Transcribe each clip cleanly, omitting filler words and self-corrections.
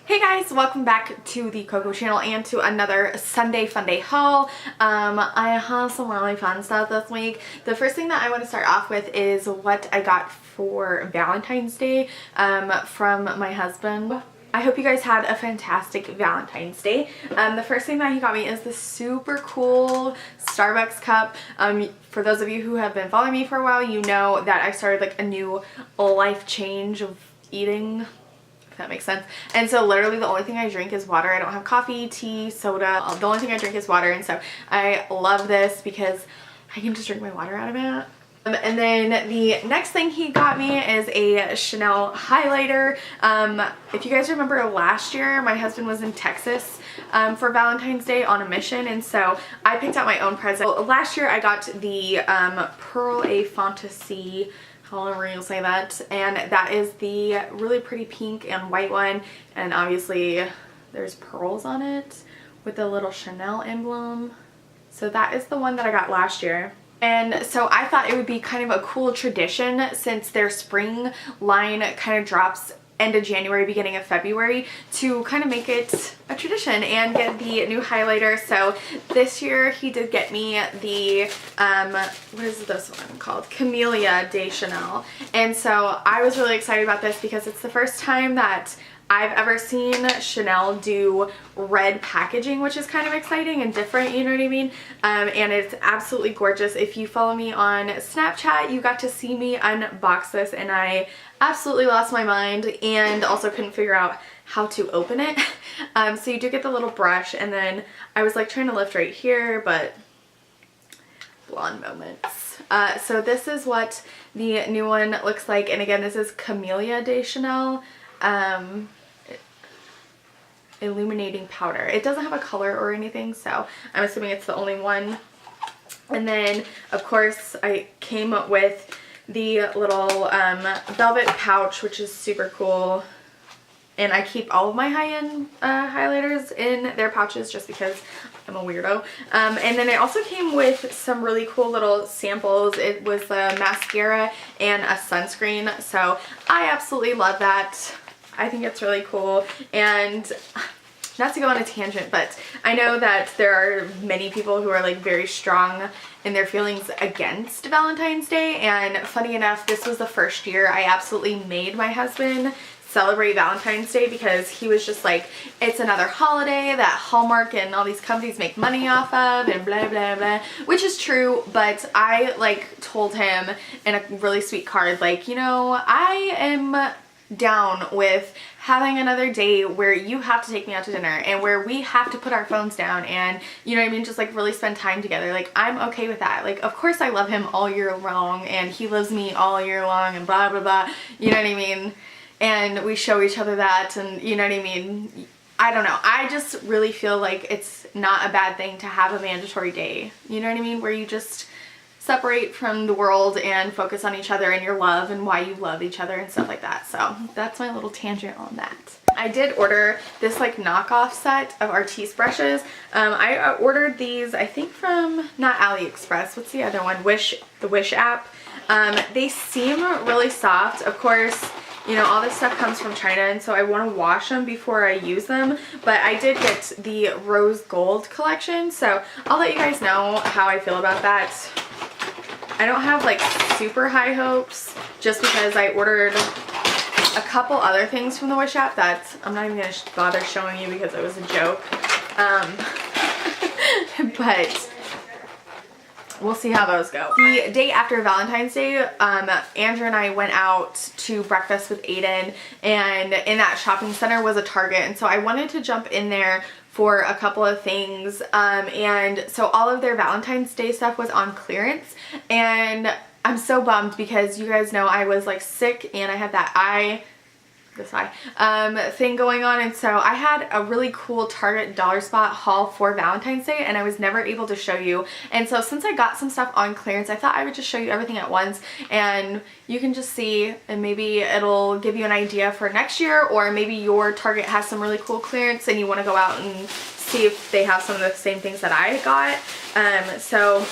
Hey guys, welcome back to the Cocco channel and to another Sunday Funday haul. I have some really fun stuff this week. The first thing that I want to start off with is what I got for Valentine's Day from my husband. I hope you guys had a fantastic Valentine's Day. The first thing that he got me is this super cool Starbucks cup. For those of you who have been following me for a while, you know that I started like a new life change of eating, if that makes sense. And so literally the only thing I drink is water. I don't have coffee, tea, soda. The only thing I drink is water, and so I love this because I can just drink my water out of it. And then the next thing he got me is a Chanel highlighter. If you guys remember last year, my husband was in Texas for Valentine's Day on a mission, and so I picked out my own present. Last year I got the Pearl A Fantasy, however you'll say that, and that is the really pretty pink and white one, and obviously there's pearls on it with a little Chanel emblem. So that is the one that I got last year. And so I thought it would be kind of a cool tradition, since their spring line kind of drops end of January, beginning of February, to kind of make it a tradition and get the new highlighter. So this year he did get me the what is this one called, Camellia de Chanel, and so I was really excited about this because it's the first time that I've ever seen Chanel do red packaging, which is kind of exciting and different, you know what I mean? And it's absolutely gorgeous. If you follow me on Snapchat, you got to see me unbox this, and I absolutely lost my mind and also couldn't figure out how to open it. So you do get the little brush, and then I was like trying to lift right here, but blonde moments. So this is what the new one looks like, and again, this is Camellia de Chanel. Illuminating powder. It doesn't have a color or anything, so I'm assuming it's the only one. And then of course I came up with the little velvet pouch, which is super cool, and I keep all of my high-end highlighters in their pouches just because I'm a weirdo. And then it also came with some really cool little samples. It was a mascara and a sunscreen, so I absolutely love that. I think it's really cool. And not to go on a tangent, but I know that there are many people who are like very strong in their feelings against Valentine's Day, and funny enough, this was the first year I absolutely made my husband celebrate Valentine's Day, because he was just like, it's another holiday that Hallmark and all these companies make money off of and blah blah blah, which is true, but I like told him in a really sweet card, like, you know, I am down with having another day where you have to take me out to dinner and where we have to put our phones down and, you know what I mean, just like really spend time together. Like, I'm okay with that. Like, of course I love him all year long and he loves me all year long and blah blah blah, you know what I mean, and we show each other that, and you know what I mean. I don't know, I just really feel like it's not a bad thing to have a mandatory day, you know what I mean, where you just separate from the world and focus on each other and your love and why you love each other and stuff like that. So that's my little tangent on that. I did order this like knockoff set of Artiste brushes. I ordered these, I think from, not AliExpress, what's the other one? The Wish app. They seem really soft. Of course, you know, all this stuff comes from China, and so I want to wash them before I use them, but I did get the rose gold collection, so I'll let you guys know how I feel about that. I don't have like super high hopes, just because I ordered a couple other things from the Wish app that I'm not even going to bother showing you because it was a joke. But we'll see how those go. The day after Valentine's Day, Andrew and I went out to breakfast with Aiden, and in that shopping center was a Target, and so I wanted to jump in there for a couple of things, and so all of their Valentine's Day stuff was on clearance, and I'm so bummed because you guys know I was like sick and I had that thing going on, and so I had a really cool Target dollar spot haul for Valentine's Day, and I was never able to show you, and so since I got some stuff on clearance, I thought I would just show you everything at once, and you can just see, and maybe it'll give you an idea for next year, or maybe your Target has some really cool clearance and you want to go out and see if they have some of the same things that I got. So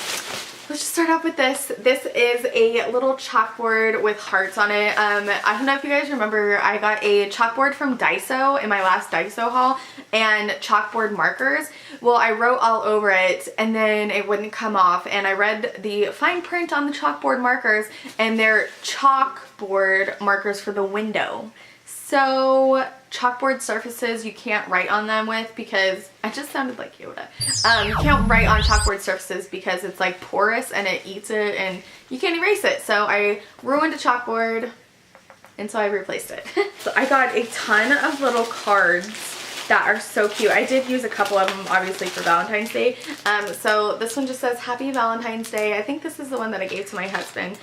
let's just start off with this. This is a little chalkboard with hearts on it. I don't know if you guys remember, I got a chalkboard from Daiso in my last Daiso haul, and chalkboard markers. Well, I wrote all over it and then it wouldn't come off, and I read the fine print on the chalkboard markers and they're chalkboard markers for the window. So chalkboard surfaces you can't write on them with, because I just sounded like Yoda. You can't write on chalkboard surfaces because it's like porous and it eats it and you can't erase it. So I ruined a chalkboard and so I replaced it. So I got a ton of little cards that are so cute. I did use a couple of them obviously for Valentine's Day. So this one just says Happy Valentine's Day. I think this is the one that I gave to my husband.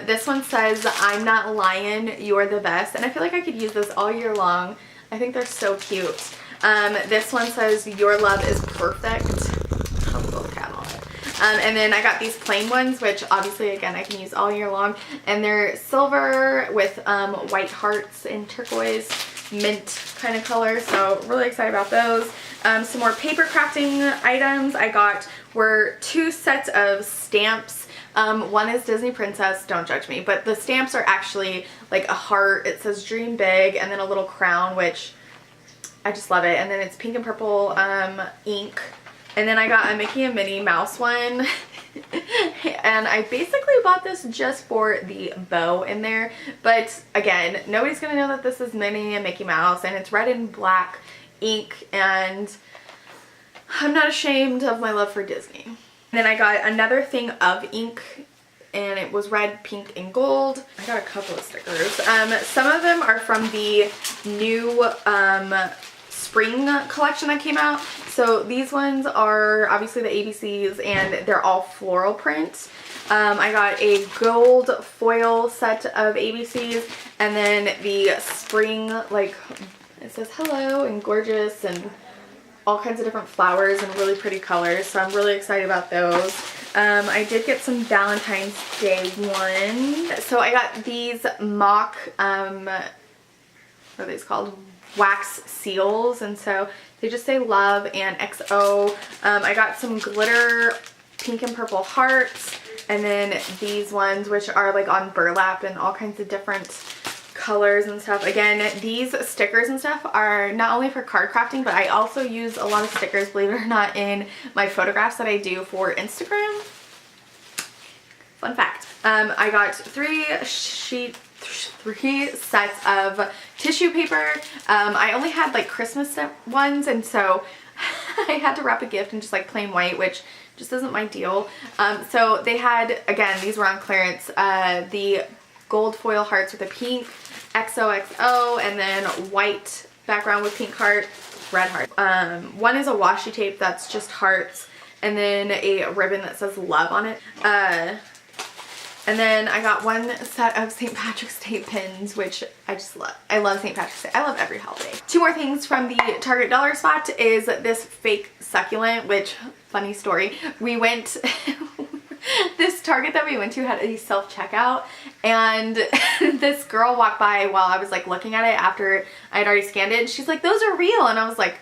This one says I'm not lying, you're the best. And I feel like I could use this all year long. I think they're so cute. This one says your love is perfect. Have a little cat on it. And then I got these plain ones, which obviously again I can use all year long. And they're silver with white hearts and turquoise mint kind of color, so really excited about those. Some more paper crafting items I got were 2 sets of stamps. One is Disney Princess, don't judge me, but the stamps are actually like a heart, it says dream big, and then a little crown, which I just love it. And then it's pink and purple ink. And then I got a Mickey and Minnie Mouse one. And I basically bought this just for the bow in there, but again, nobody's gonna know that this is Minnie and Mickey Mouse, and it's red and black ink, and I'm not ashamed of my love for Disney. And then I got another thing of ink, and it was red, pink, and gold. I got a couple of stickers. Some of them are from the new spring collection that came out. So these ones are obviously the ABCs, and they're all floral print. I got a gold foil set of ABCs, and then the spring, like it says hello and gorgeous and all kinds of different flowers and really pretty colors. So I'm really excited about those. I did get some Valentine's Day ones. So I got these mock, what are these called? Wax seals, and so they just say love and XO. I got some glitter pink and purple hearts, and then these ones which are like on burlap and all kinds of different colors and stuff. Again, these stickers and stuff are not only for card crafting, but I also use a lot of stickers, believe it or not, in my photographs that I do for Instagram. Fun fact. I got 3 sets of tissue paper. I only had like Christmas ones, and so I had to wrap a gift in just like plain white, which just isn't my deal. So they had, again, these were on clearance, the gold foil hearts with a pink XOXO, and then white background with pink heart, red heart. One is a washi tape that's just hearts, and then a ribbon that says love on it. And then I got 1 set of St. Patrick's Day pins, which I just love. I love St. Patrick's Day. I love every holiday. 2 more things from the Target dollar spot is this fake succulent, which, funny story, we went, this Target that we went to had a self-checkout, and this girl walked by while I was like looking at it after I had already scanned it, and she's like, those are real, and I was like,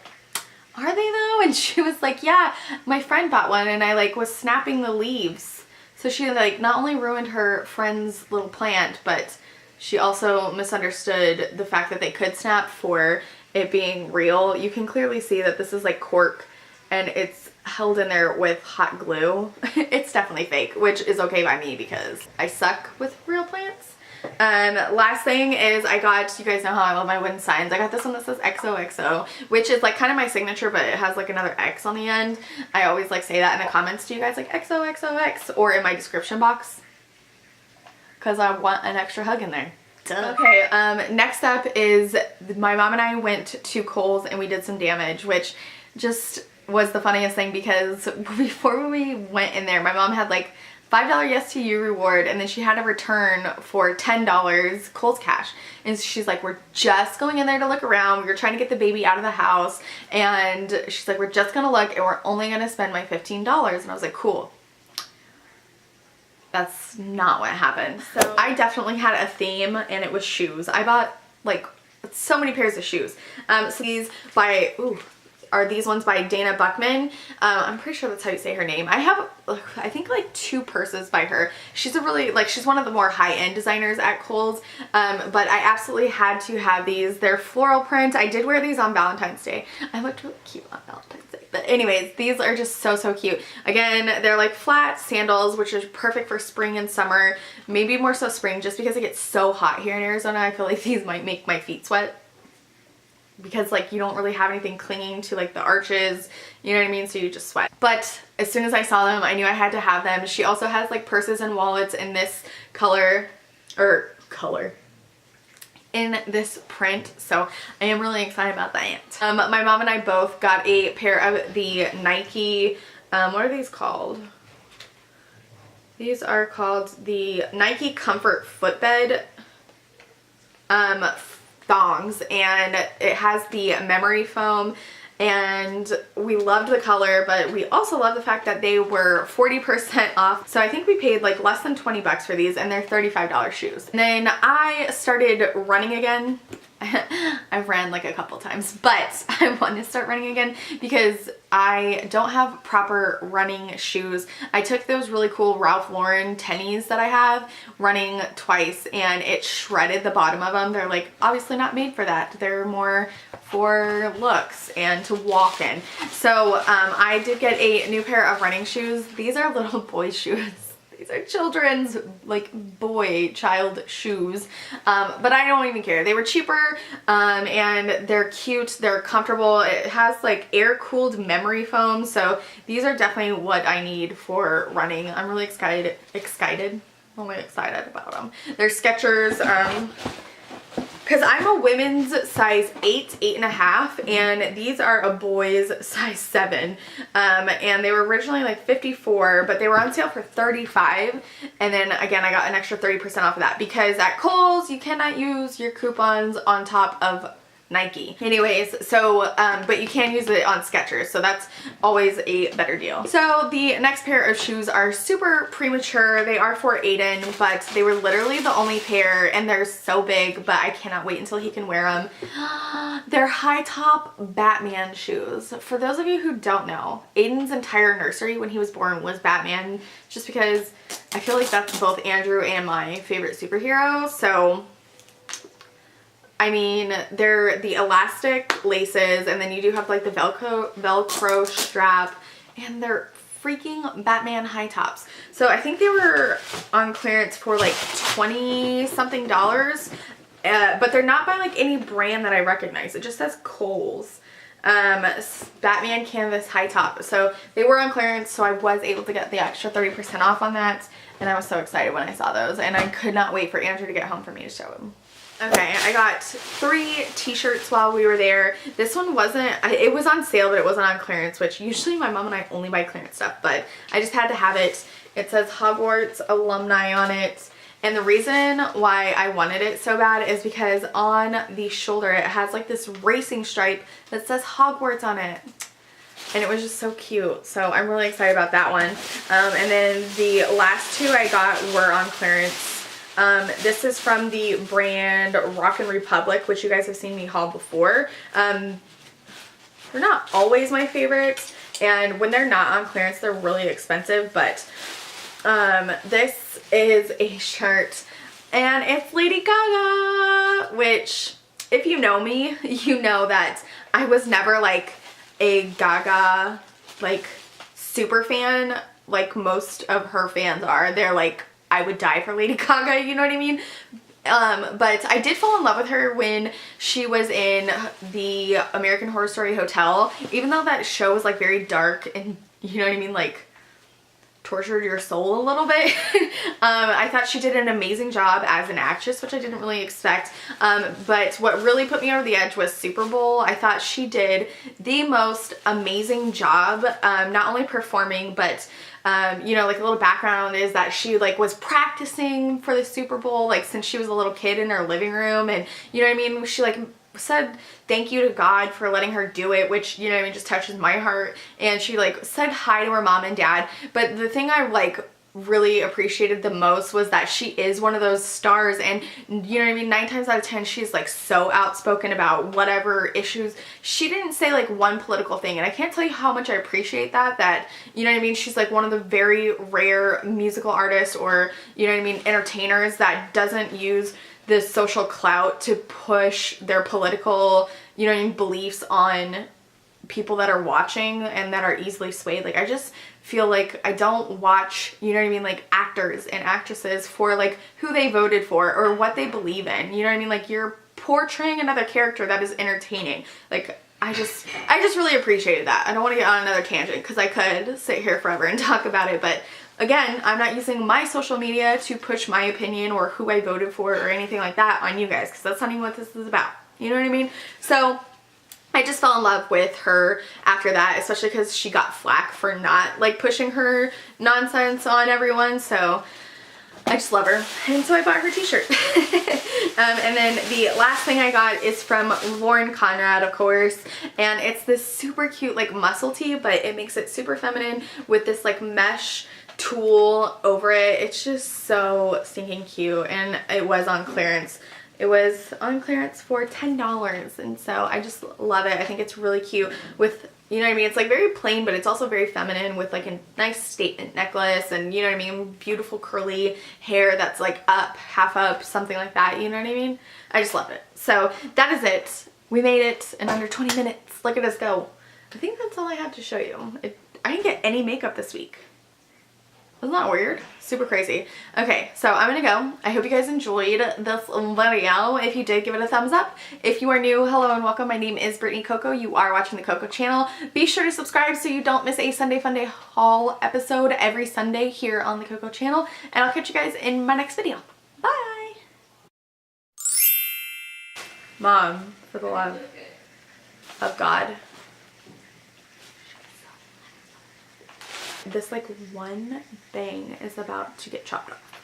are they though? And she was like, yeah, my friend bought one, and I like was snapping the leaves. So she like not only ruined her friend's little plant, but she also misunderstood the fact that they could snap for it being real. You can clearly see that this is like cork and it's held in there with hot glue. It's definitely fake, which is okay by me because I suck with real plants. Last thing is I got, you guys know how I love my wooden signs. I got this one that says XOXO, which is like kind of my signature, but it has like another X on the end. I always like say that in the comments to you guys, like XOXOX, or in my description box, because I want an extra hug in there. Duh. Okay, next up is my mom and I went to Kohl's and we did some damage, which just was the funniest thing because before we went in there, my mom had like $5 yes to you reward, and then she had a return for $10 Kohl's cash, and she's like, we're just going in there to look around, we were trying to get the baby out of the house, and she's like, we're just gonna look and we're only gonna spend my $15. And I was like, cool. That's not what happened. So I definitely had a theme, and it was shoes. I bought like so many pairs of shoes. So these by are these ones by Dana Buckman. I'm pretty sure that's how you say her name. I have, I think like 2 purses by her. She's a really, like, she's one of the more high-end designers at Kohl's, but I absolutely had to have these. They're floral print. I did wear these on Valentine's Day. I looked really cute on Valentine's Day. But anyways, these are just so, so cute. Again, they're like flat sandals, which is perfect for spring and summer. Maybe more so spring, just because it gets so hot here in Arizona. I feel like these might make my feet sweat, because like you don't really have anything clinging to like the arches, you know what I mean, so you just sweat. But as soon as I saw them, I knew I had to have them. She also has like purses and wallets in this color, in this print, so I am really excited about that. My mom and I both got a pair of the Nike, what are these called? These are called the Nike Comfort Footbed thongs, and it has the memory foam, and we loved the color, but we also love the fact that they were 40% off. So I think we paid like less than 20 bucks for these, and they're $35 shoes. And then I started running again. I've ran like a couple times, but I want to start running again because I don't have proper running shoes. I took those really cool Ralph Lauren tennies that I have running twice, and it shredded the bottom of them. They're like obviously not made for that. They're more for looks and to walk in. So I did get a new pair of running shoes. These are little boy shoes. These are children's, like, child shoes, but I don't even care. They were cheaper, and they're cute, they're comfortable. It has like air-cooled memory foam, so these are definitely what I need for running. I'm really excited. I'm really excited about them. They're Skechers, because I'm a women's size 8, 8.5, and these are a boy's size 7. And they were originally like 54, but they were on sale for 35. And then again, I got an extra 30% off of that, because at Kohl's, you cannot use your coupons on top of Nike. Anyways, so, but you can use it on Skechers, so that's always a better deal. So the next pair of shoes are super premature. They are for Aiden, but they were literally the only pair, and they're so big, but I cannot wait until he can wear them. They're high top Batman shoes. For those of you who don't know, Aiden's entire nursery when he was born was Batman, just because I feel like that's both Andrew and my favorite superhero. So I mean, they're the elastic laces, and then you do have like the Velcro strap, and they're freaking Batman high tops. So I think they were on clearance for like 20 something dollars, but they're not by like any brand that I recognize. It just says Kohl's. Batman canvas high top. So they were on clearance, so I was able to get the extra 30% off on that, and I was so excited when I saw those, and I could not wait for Andrew to get home for me to show him. Okay, I got 3 t-shirts while we were there. This one wasn't, it was on sale, but it wasn't on clearance, which usually my mom and I only buy clearance stuff, but I just had to have it. It says Hogwarts alumni on it, and the reason why I wanted it so bad is because on the shoulder it has like this racing stripe that says Hogwarts on it. And it was just so cute, so I'm really excited about that one. And then the last 2 I got were on clearance. This is from the brand Rockin' Republic, which you guys have seen me haul before. They're not always my favorites, and when they're not on clearance, they're really expensive, but this is a shirt, and it's Lady Gaga, which, if you know me, you know that I was never like a Gaga, like, super fan, like most of her fans are. They're like, I would die for Lady Gaga, you know what I mean? But I did fall in love with her when she was in the American Horror Story Hotel, even though that show was like very dark and, you know what I mean, like tortured your soul a little bit. I thought she did an amazing job as an actress, which I didn't really expect. But what really put me over the edge was Super Bowl. I thought she did the most amazing job, not only performing, but you know, like a little background is that she like was practicing for the Super Bowl like since she was a little kid in her living room, and you know what I mean, she like said thank you to God for letting her do it, which, you know what I mean, just touches my heart. And she like said hi to her mom and dad. But the thing I like really appreciated the most was that she is one of those stars, and you know what I mean, 9 times out of 10 she's like so outspoken about whatever issues. She didn't say like one political thing, and I can't tell you how much I appreciate that you know what I mean, she's like one of the very rare musical artists, or you know what I mean, entertainers that doesn't use the social clout to push their political, you know what I mean, beliefs on people that are watching and that are easily swayed. Like I just feel like I don't watch, you know what I mean, like actors and actresses for like who they voted for or what they believe in, you know what I mean, like you're portraying another character that is entertaining. Like I just really appreciated that. I don't want to get on another tangent because I could sit here forever and talk about it, but again, I'm not using my social media to push my opinion or who I voted for or anything like that on you guys, because that's not even what this is about, you know what I mean? So I just fell in love with her after that, especially because she got flack for not like pushing her nonsense on everyone, so I just love her, and so I bought her t-shirt. And then the last thing I got is from Lauren Conrad, of course, and it's this super cute like muscle tee, but it makes it super feminine with this like mesh tulle over it. It's just so stinking cute, and it was on clearance. It was on clearance for $10, and so I just love it. I think it's really cute with, you know what I mean, it's like very plain, but it's also very feminine with like a nice statement necklace, and you know what I mean, beautiful curly hair that's like up, half up, something like that, you know what I mean? I just love it. So that is it. We made it in under 20 minutes. Look at us go. I think that's all I have to show you. I didn't get any makeup this week. Isn't that weird? Super crazy. Okay, so I'm gonna go. I hope you guys enjoyed this video. If you did, give it a thumbs up. If you are new, hello and welcome. My name is Brittany Cocco. You are watching the Cocco channel. Be sure to subscribe so you don't miss a Sunday Funday Haul episode every Sunday here on the Cocco channel. And I'll catch you guys in my next video. Bye! Mom, for the love of God. This like one thing is about to get chopped off.